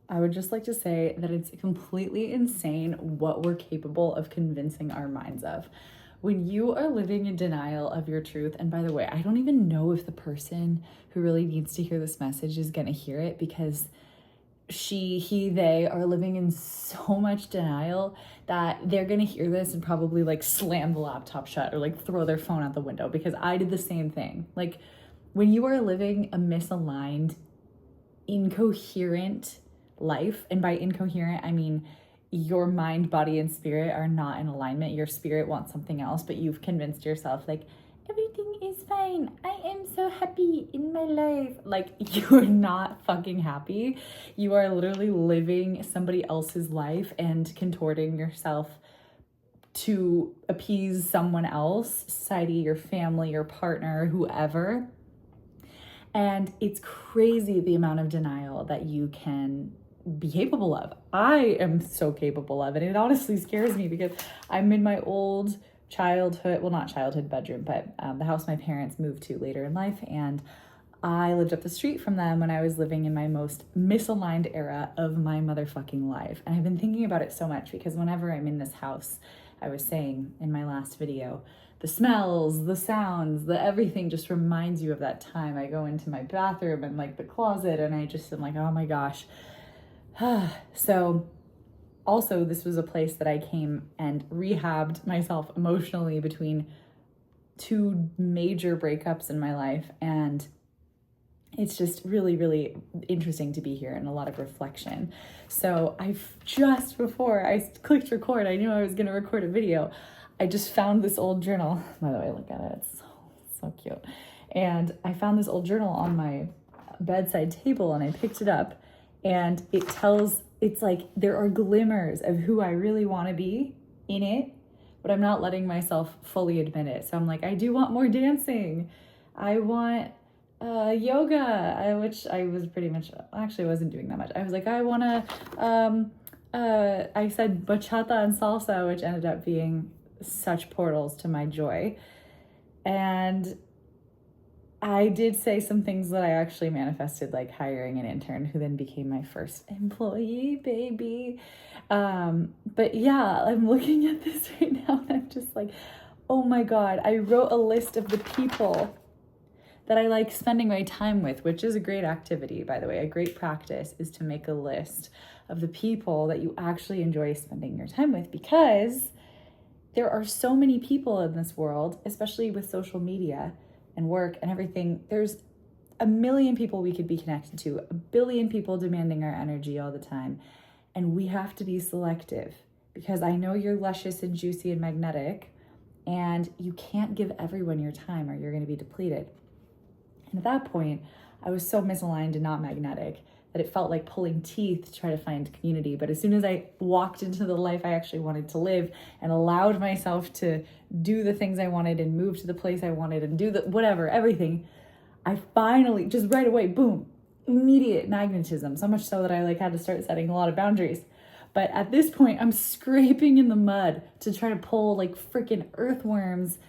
I would just like to say that it's completely insane what we're capable of convincing our minds of. When you are living in denial of your truth, and by the way, I don't even know if the person who really needs to hear this message is going to hear it, because they are living in so much denial that they're going to hear this and probably like slam the laptop shut or like throw their phone out the window, because I did the same thing. Like, when you are living a misaligned, incoherent life, and by incoherent, I mean your mind, body, and spirit are not in alignment. Your spirit wants something else, but you've convinced yourself like, everything is fine, I am so happy in my life. Like, you're not fucking happy. You are literally living somebody else's life and contorting yourself to appease someone else, society, your family, your partner, whoever. And it's crazy the amount of denial that you can be capable of. I am so capable of it. And it honestly scares me, because I'm in my old childhood, well, not childhood bedroom, but the house my parents moved to later in life. And I lived up the street from them when I was living in my most misaligned era of my motherfucking life. And I've been thinking about it so much, because whenever I'm in this house, I was saying in my last video, the smells, the sounds, the everything just reminds you of that time. I go into my bathroom and like the closet, and I just am like, oh my gosh. So also, this was a place that I came and rehabbed myself emotionally between two major breakups in my life. And it's just really, really interesting to be here, and a lot of reflection. So just before I clicked record, I knew I was going to record a video. I just found this old journal. By the way, look at it. It's so cute. And I found this old journal on my bedside table, and I picked it up, and it's like there are glimmers of who I really want to be in it, but I'm not letting myself fully admit it. So I'm like, I do want more dancing. I want yoga, which I was pretty much, actually I wasn't doing that much. I was like, I want to, I said bachata and salsa, which ended up being such portals to my joy. And I did say some things that I actually manifested, like hiring an intern who then became my first employee, baby. But yeah, I'm looking at this right now, and I'm just like, oh my God, I wrote a list of the people that I like spending my time with, which is a great activity, by the way. A great practice is to make a list of the people that you actually enjoy spending your time with, because there are so many people in this world, especially with social media and work and everything. There's a million people we could be connected to, a billion people demanding our energy all the time. And we have to be selective, because I know you're luscious and juicy and magnetic, and you can't give everyone your time or you're going to be depleted. And at that point, I was so misaligned and not magnetic that it felt like pulling teeth to try to find community. But as soon as I walked into the life I actually wanted to live, and allowed myself to do the things I wanted and move to the place I wanted and do the whatever, everything, I finally, just right away, boom, immediate magnetism. So much so that I had to start setting a lot of boundaries. But at this point, I'm scraping in the mud to try to pull freaking earthworms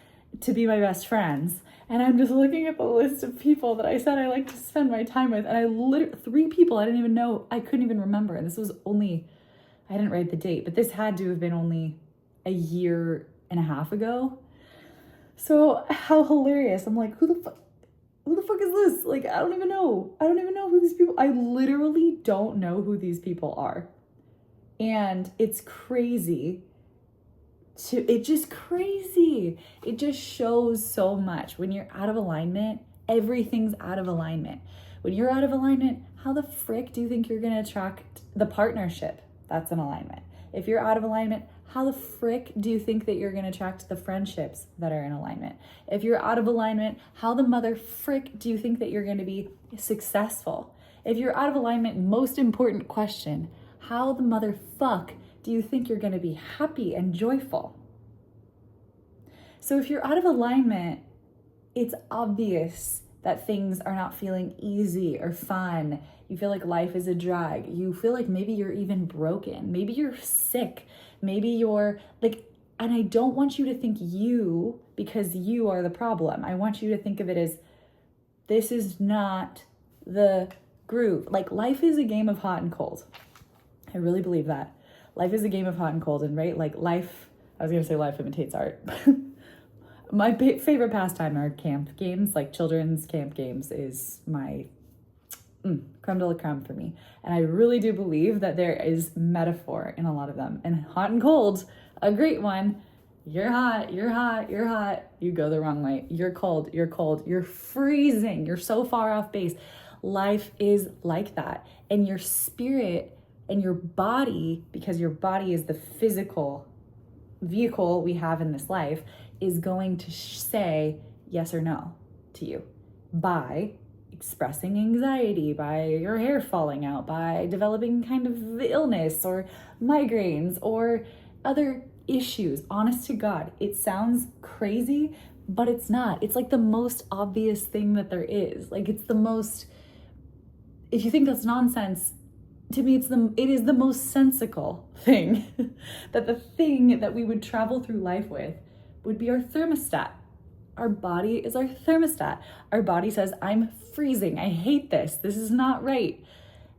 to be my best friends. And I'm just looking at the list of people that I said I like to spend my time with. And I literally, 3 people I didn't even know, I couldn't even remember. And this was only, I didn't write the date, but this had to have been only a year and a half ago. So how hilarious. I'm like, who the fuck is this? I don't even know. I don't even know who these people, I literally don't know who these people are. And it's crazy. It's just crazy. It just shows so much. When you're out of alignment, everything's out of alignment. When you're out of alignment, how the frick do you think you're going to attract the partnership that's in alignment? If you're out of alignment, how the frick do you think that you're going to attract the friendships that are in alignment? If you're out of alignment, how the mother frick do you think that you're going to be successful? If you're out of alignment, most important question, how the mother fuck do you think you're going to be happy and joyful? So if you're out of alignment, it's obvious that things are not feeling easy or fun. You feel like life is a drag. You feel like maybe you're even broken. Maybe you're sick. Maybe you're and I don't want you to think because you are the problem. I want you to think of it as, this is not the groove. Life is a game of hot and cold. I really believe that. Life is a game of hot and cold, and right, like I was going to say life imitates art. My favorite pastime are camp games, like children's camp games is my creme de la creme for me. And I really do believe that there is metaphor in a lot of them. And hot and cold, a great one. You're hot, you're hot, you're hot. You go the wrong way. You're cold, you're freezing. You're so far off base. Life is like that. And your spirit and your body, because your body is the physical vehicle we have in this life, is going to say yes or no to you by expressing anxiety, by your hair falling out, by developing kind of illness or migraines or other issues. Honest to God, it sounds crazy, but it's not. It's like the most obvious thing that there is. Like it's the most, if you think that's nonsense, to me, it is the most sensical thing that the thing that we would travel through life with would be our thermostat. Our body is our thermostat. Our body says, I'm freezing. I hate this. This is not right.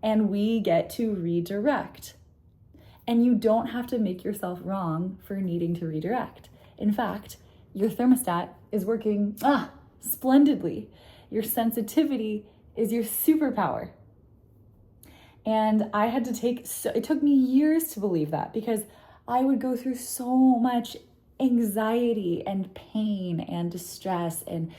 And we get to redirect. And you don't have to make yourself wrong for needing to redirect. In fact, your thermostat is working splendidly. Your sensitivity is your superpower. And I had to it took me years to believe that, because I would go through so much anxiety and pain and distress and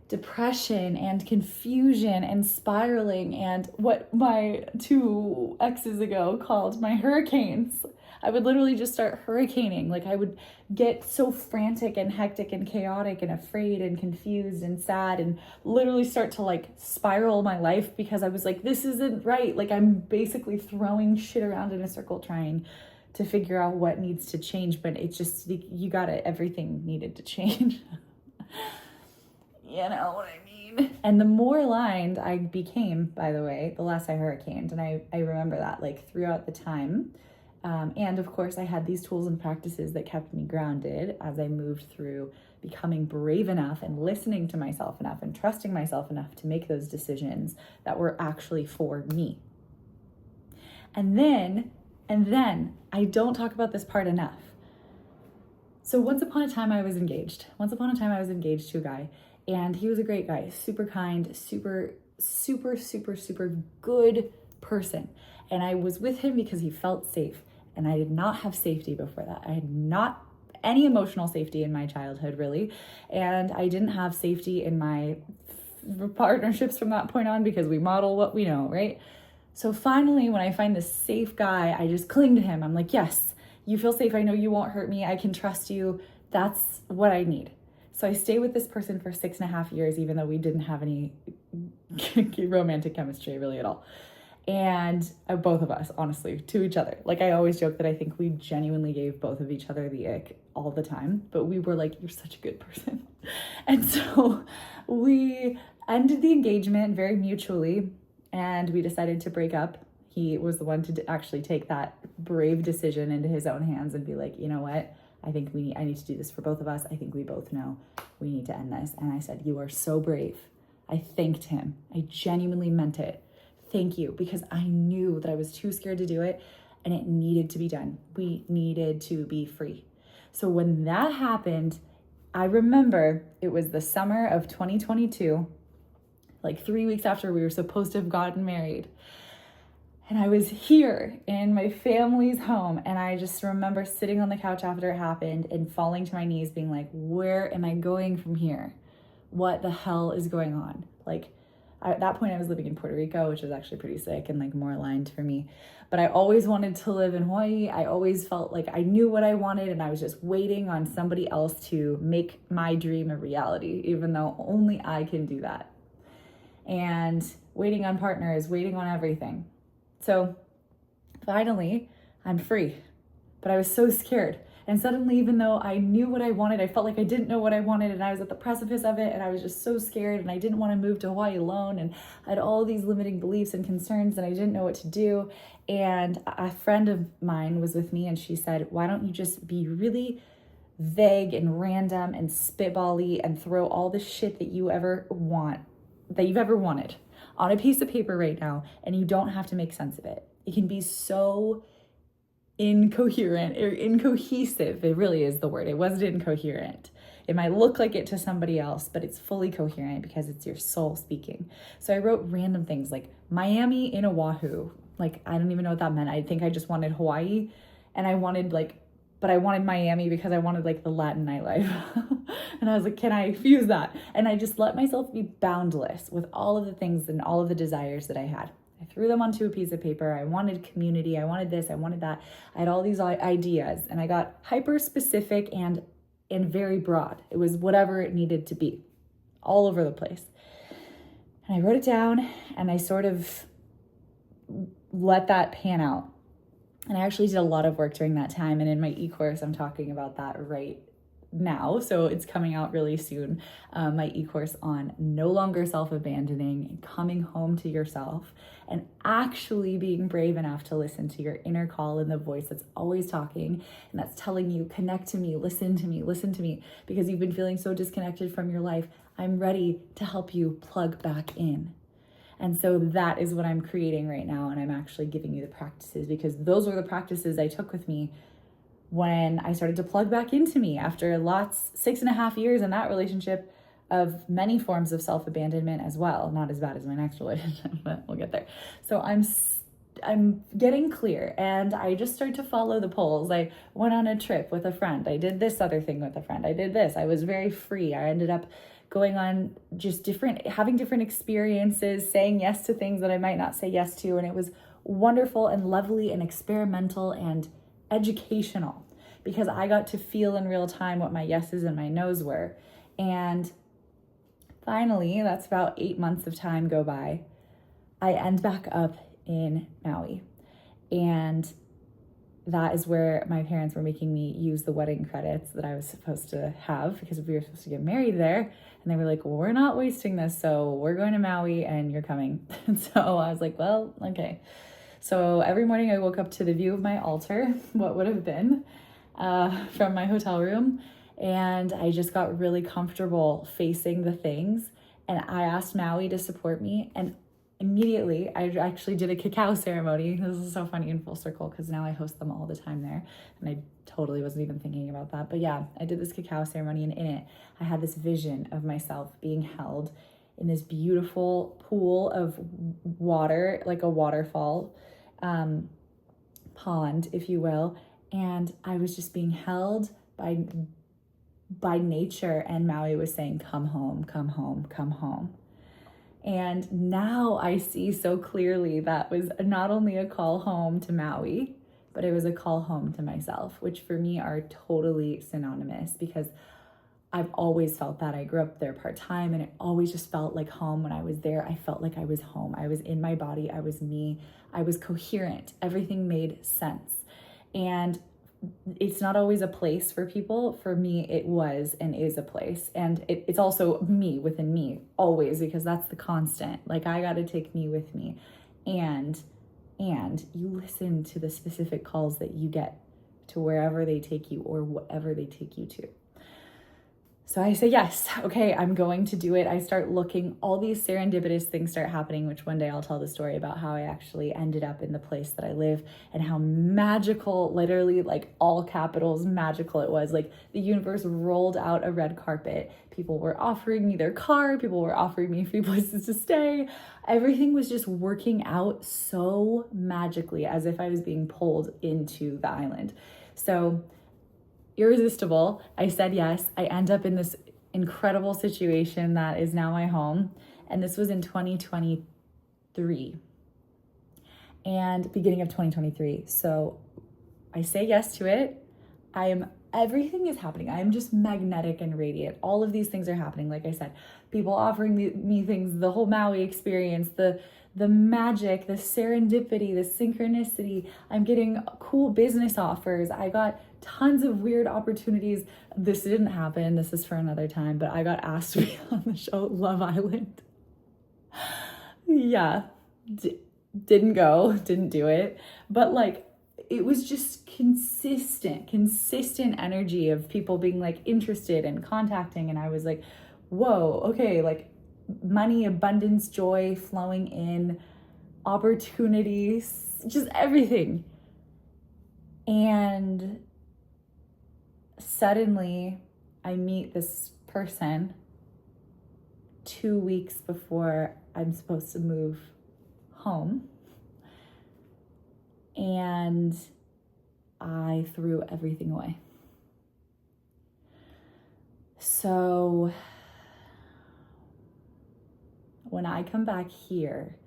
depression and confusion and spiraling and what my 2 exes ago called my hurricanes. I would literally just start hurricaning. Like I would get so frantic and hectic and chaotic and afraid and confused and sad and literally start to like spiral my life, because I was like, this isn't right. Like I'm basically throwing shit around in a circle trying to figure out what needs to change, but it's just, everything needed to change. You know what I mean? And the more aligned I became, by the way, the less I hurricaned. And I remember that like throughout the time. And of course, I had these tools and practices that kept me grounded as I moved through becoming brave enough and listening to myself enough and trusting myself enough to make those decisions that were actually for me. And then, I don't talk about this part enough. So once upon a time I was engaged to a guy, and he was a great guy, super kind, super good person. And I was with him because he felt safe. And I did not have safety before that. I had not any emotional safety in my childhood, really. And I didn't have safety in my partnerships from that point on, because we model what we know, right? So finally, when I find this safe guy, I just cling to him. I'm like, yes, you feel safe. I know you won't hurt me. I can trust you. That's what I need. So I stay with this person for 6.5 years, even though we didn't have any romantic chemistry really at all. And both of us, honestly, to each other. Like I always joke that I think we genuinely gave both of each other the ick all the time, but we were like, you're such a good person. And so we ended the engagement very mutually, and we decided to break up. He was the one to actually take that brave decision into his own hands and be like, you know what? I think I need to do this for both of us. I think we both know we need to end this. And I said, you are so brave. I thanked him. I genuinely meant it. Thank you, because I knew that I was too scared to do it and it needed to be done. We needed to be free. So when that happened, I remember it was the summer of 2022, like 3 weeks after we were supposed to have gotten married. And I was here in my family's home, and I just remember sitting on the couch after it happened and falling to my knees being like, where am I going from here? What the hell is going on? Like, at that point I was living in Puerto Rico, which was actually pretty sick and like more aligned for me. But I always wanted to live in Hawaii. I always felt like I knew what I wanted, and I was just waiting on somebody else to make my dream a reality, even though only I can do that. And waiting on partners, waiting on everything. So finally, I'm free, but I was so scared. And suddenly, even though I knew what I wanted, I felt like I didn't know what I wanted, and I was at the precipice of it, and I was just so scared, and I didn't want to move to Hawaii alone, and I had all these limiting beliefs and concerns, and I didn't know what to do. And a friend of mine was with me, and she said, why don't you just be really vague and random and spitball-y and throw all the shit that you've ever wanted on a piece of paper right now, and you don't have to make sense of it. It can be so incoherent or incohesive. It really is the word. It wasn't incoherent. It might look like it to somebody else, but it's fully coherent because it's your soul speaking. So I wrote random things like Miami in Oahu. Like, I don't even know what that meant. I think I just wanted Hawaii, and I wanted but I wanted Miami because I wanted the Latin nightlife. And I was like, can I fuse that? And I just let myself be boundless with all of the things and all of the desires that I had. I threw them onto a piece of paper. I wanted community. I wanted this. I wanted that. I had all these ideas, and I got hyper specific and very broad. It was whatever it needed to be, all over the place. And I wrote it down, and I sort of let that pan out. And I actually did a lot of work during that time. And in my e-course, I'm talking about that right now. So it's coming out really soon. My e-course on no longer self-abandoning and coming home to yourself and actually being brave enough to listen to your inner call and the voice that's always talking and that's telling you, connect to me, listen to me, because you've been feeling so disconnected from your life. I'm ready to help you plug back in. And so that is what I'm creating right now. And I'm actually giving you the practices because those were the practices I took with me when I started to plug back into me after 6.5 years in that relationship of many forms of self-abandonment as well. Not as bad as my next relationship, but we'll get there. So I'm getting clear, and I just started to follow the polls. I went on a trip with a friend. I did this other thing with a friend. I did this. I was very free. I ended up going on just having different experiences, saying yes to things that I might not say yes to. And it was wonderful and lovely and experimental and educational because I got to feel in real time what my yeses and my nos were. And finally, that's about 8 months of time go by, I end back up in Maui. And that is where my parents were making me use the wedding credits that I was supposed to have because we were supposed to get married there. And they were like, well, we're not wasting this. So we're going to Maui and you're coming. And so I was like, well, okay. So every morning I woke up to the view of my altar, what would have been from my hotel room. And I just got really comfortable facing the things. And I asked Maui to support me. And immediately, I actually did a cacao ceremony. This is so funny in full circle because now I host them all the time there. And I totally wasn't even thinking about that. But yeah, I did this cacao ceremony, and in it, I had this vision of myself being held in this beautiful pool of water, like a waterfall, pond, if you will. And I was just being held by nature. And Maui was saying, come home, come home, come home. And now I see so clearly that was not only a call home to Maui, but it was a call home to myself, which for me are totally synonymous because I've always felt that. I grew up there part-time, and it always just felt like home. When I was there, I felt like I was home. I was in my body. I was me. I was coherent. Everything made sense. And it's not always a place for people. For me, it was and is a place. And it's also me within me always, because that's the constant. Like, I got to take me with me. And you listen to the specific calls that you get to wherever they take you or whatever they take you to. So I say, yes, okay, I'm going to do it. I start looking, all these serendipitous things start happening, which one day I'll tell the story about how I actually ended up in the place that I live and how magical, literally like all capitals, magical it was. Like, the universe rolled out a red carpet. People were offering me their car. People were offering me free places to stay. Everything was just working out so magically, as if I was being pulled into the island. So irresistible. I said yes. I end up in this incredible situation that is now my home. And this was in 2023 and beginning of 2023. So I say yes to it. Everything is happening. I'm just magnetic and radiant. All of these things are happening. Like I said, people offering me things, the whole Maui experience, the magic, the serendipity, the synchronicity. I'm getting cool business offers. I got tons of weird opportunities. This didn't happen. This is for another time, but I got asked to be on the show Love Island. Yeah, didn't go, didn't do it. But like, it was just consistent energy of people being like interested and contacting. And I was like, whoa, okay, like money, abundance, joy flowing in, opportunities just everything. And suddenly I meet this person 2 weeks before I'm supposed to move home. And I threw everything away. So when I come back here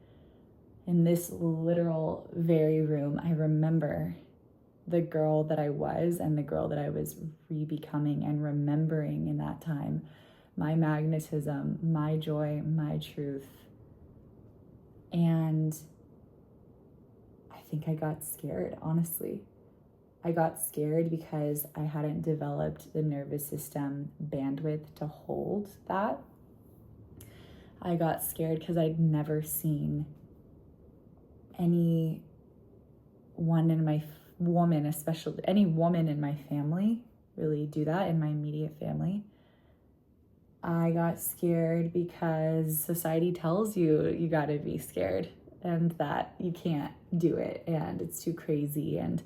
in this literal very room, I remember the girl that I was and the girl that I was re-becoming, and remembering in that time my magnetism, my joy, my truth. And I think I got scared, honestly. I got scared because I hadn't developed the nervous system bandwidth to hold that. I got scared because I'd never seen any woman in my family really do that, in my immediate family. I got scared because society tells you you gotta be scared and that you can't do it and it's too crazy. And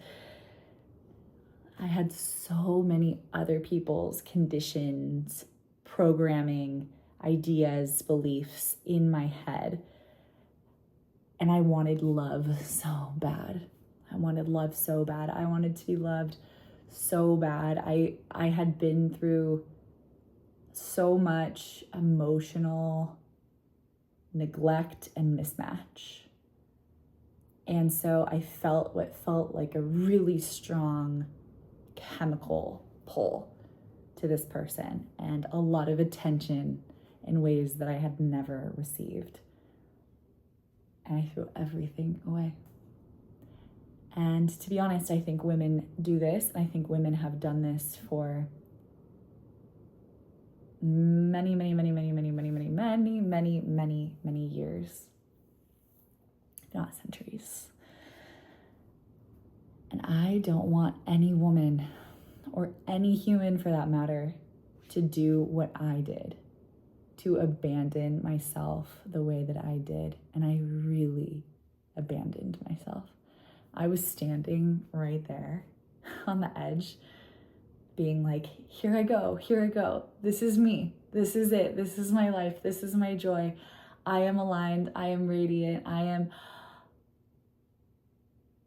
I had so many other people's conditions, programming, ideas, beliefs in my head. And I wanted love so bad. I wanted love so bad. I wanted to be loved so bad. I had been through so much emotional neglect and mismatch. And so I felt what felt like a really strong chemical pull to this person, and a lot of attention in ways that I had never received. And I threw everything away. And to be honest, I think women do this, and I think women have done this for many years, if not centuries. And I don't want any woman, or any human for that matter, to do what I did, to abandon myself the way that I did. And I really abandoned myself. I was standing right there on the edge, being like, here I go. This is me. This is it. This is my life. This is my joy. I am aligned. I am radiant. I am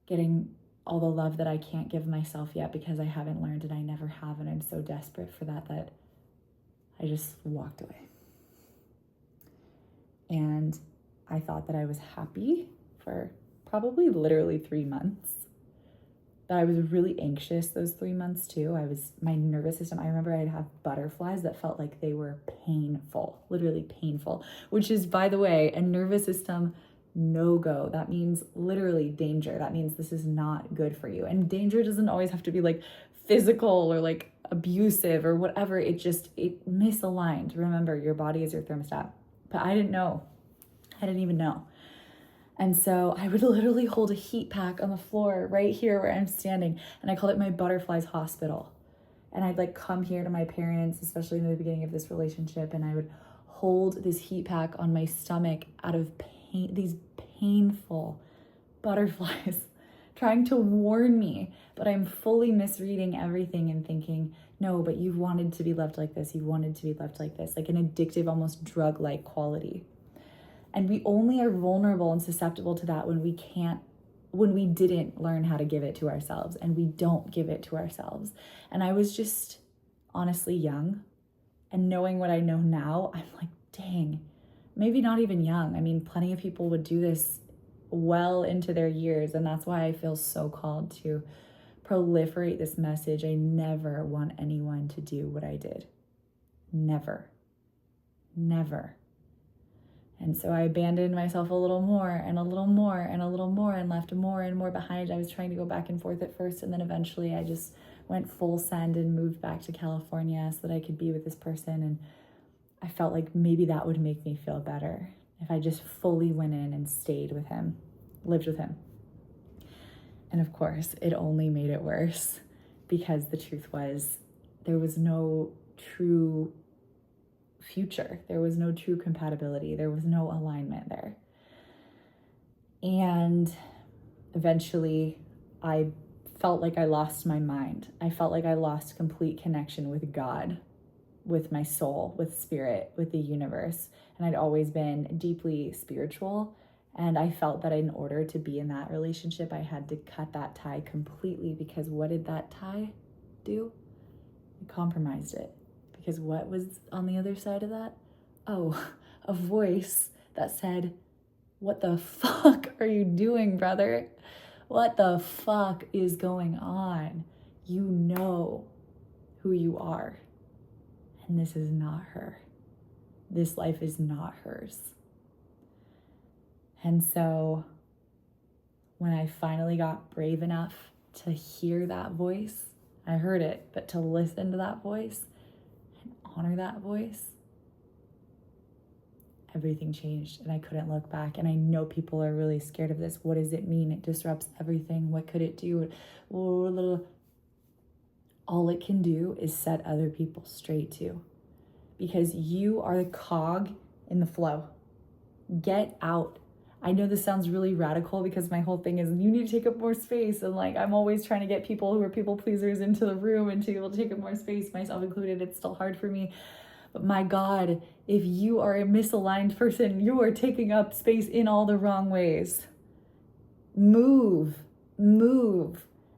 getting all the love that I can't give myself yet because I haven't learned, and I never have. And I'm so desperate for that I just walked away. And I thought that I was happy for probably literally 3 months. But I was really anxious those 3 months too. My nervous system, I remember I'd have butterflies that felt like they were painful, literally painful, which is, by the way, a nervous system no-go. That means literally danger. That means this is not good for you. And danger doesn't always have to be like physical or like abusive or whatever. It misaligned. Remember, your body is your thermostat. But I didn't know. I didn't even know. And so I would literally hold a heat pack on the floor right here where I'm standing. And I called it my butterflies hospital. And I'd like come here to my parents, especially in the beginning of this relationship, and I would hold this heat pack on my stomach out of pain, these painful butterflies trying to warn me. But I'm fully misreading everything and thinking, no, but you wanted to be loved like this. You wanted to be loved like this, like an addictive, almost drug-like quality. And we only are vulnerable and susceptible to that when we didn't learn how to give it to ourselves, and we don't give it to ourselves. And I was just honestly young, and knowing what I know now, I'm like, dang, maybe not even young. I mean, plenty of people would do this well into their years, and that's why I feel so called to proliferate this message. I never want anyone to do what I did. Never. And so I abandoned myself a little more and a little more and a little more, and left more and more behind. I was trying to go back and forth at first, and then eventually I just went full send and moved back to California so that I could be with this person. And I felt like maybe that would make me feel better if I just fully went in and stayed with him, lived with him. And of course, it only made it worse, because the truth was there was no true future. There was no true compatibility. There was no alignment there. And eventually I felt like I lost my mind. I felt like I lost complete connection with God, with my soul, with spirit, with the universe. And I'd always been deeply spiritual. And I felt that in order to be in that relationship, I had to cut that tie completely, because what did that tie do? It compromised it. Because what was on the other side of that? Oh, a voice that said, what the fuck are you doing, brother? What the fuck is going on? You know who you are. And this is not her. This life is not hers. And so when I finally got brave enough to hear that voice, I heard it, but to listen to that voice and honor that voice, everything changed and I couldn't look back. And I know people are really scared of this. What does it mean? It disrupts everything. What could it do? All it can do is set other people straight too, because you are the cog in the flow. Get out. I know this sounds really radical, because my whole thing is you need to take up more space. And like, I'm always trying to get people who are people pleasers into the room and to be able to take up more space, myself included. It's still hard for me. But my God, if you are a misaligned person, you are taking up space in all the wrong ways. Move.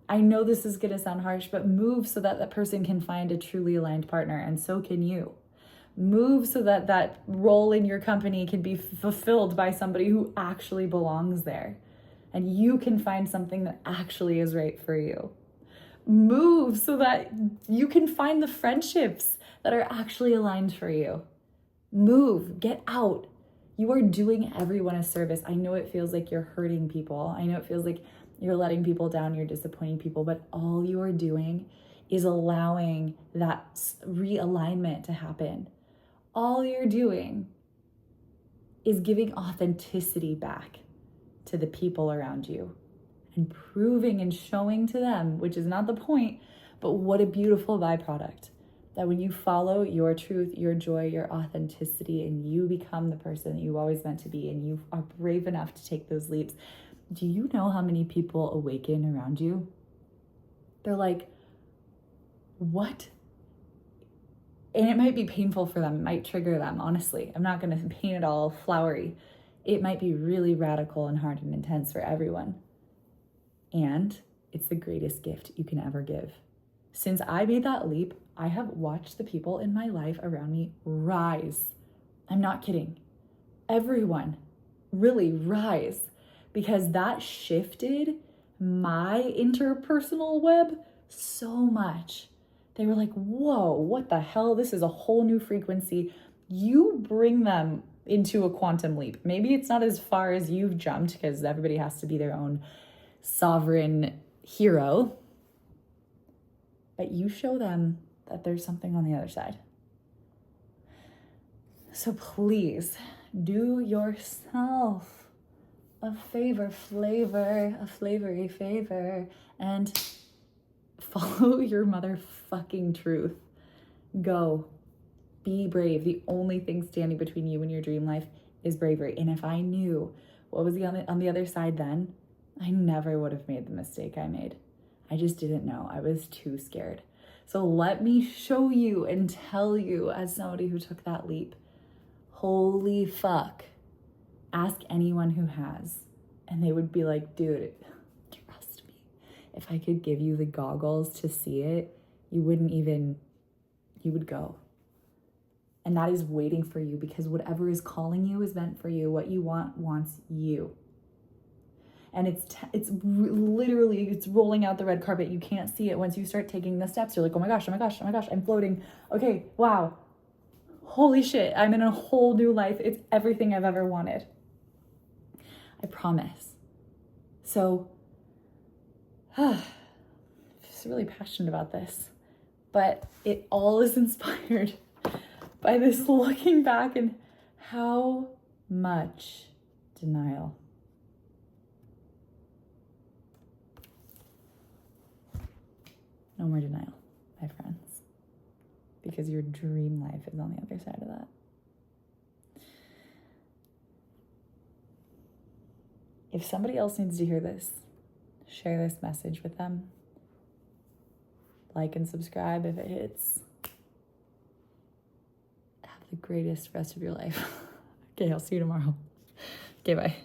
I know this is going to sound harsh, but move so that that person can find a truly aligned partner, and so can you. Move so that that role in your company can be fulfilled by somebody who actually belongs there, and you can find something that actually is right for you. Move so that you can find the friendships that are actually aligned for you. Move, get out. You are doing everyone a service. I know it feels like you're hurting people. I know it feels like you're letting people down, you're disappointing people, but all you are doing is allowing that realignment to happen. All you're doing is giving authenticity back to the people around you and proving and showing to them, which is not the point, but what a beautiful byproduct, that when you follow your truth, your joy, your authenticity, and you become the person that you always meant to be, and you are brave enough to take those leaps, do you know how many people awaken around you? They're like, what? And it might be painful for them. It might trigger them, honestly. I'm not going to paint it all flowery. It might be really radical and hard and intense for everyone. And it's the greatest gift you can ever give. Since I made that leap, I have watched the people in my life around me rise. I'm not kidding. Everyone really rise, because that shifted my interpersonal web so much. They were like, whoa, what the hell? This is a whole new frequency. You bring them into a quantum leap. Maybe it's not as far as you've jumped, because everybody has to be their own sovereign hero. But you show them that there's something on the other side. So please do yourself a favor, and follow your motherfucking truth. Go. Be brave. The only thing standing between you and your dream life is bravery. And if I knew what was on the other side then, I never would have made the mistake I made. I just didn't know. I was too scared. So let me show you and tell you, as somebody who took that leap, holy fuck. Ask anyone who has, and they would be like, dude, trust me. If I could give you the goggles to see it, you would go. And that is waiting for you, because whatever is calling you is meant for you. What you want wants you. And it's literally rolling out the red carpet. You can't see it. Once you start taking the steps, you're like, oh my gosh, I'm floating. Okay, wow. Holy shit, I'm in a whole new life. It's everything I've ever wanted. I promise. So, I'm just really passionate about this. But it all is inspired by this looking back and how much denial. No more denial, my friends, because your dream life is on the other side of that. If somebody else needs to hear this, Share this message with them. Like and subscribe if it hits. Have the greatest rest of your life. Okay, I'll see you tomorrow. Okay, bye.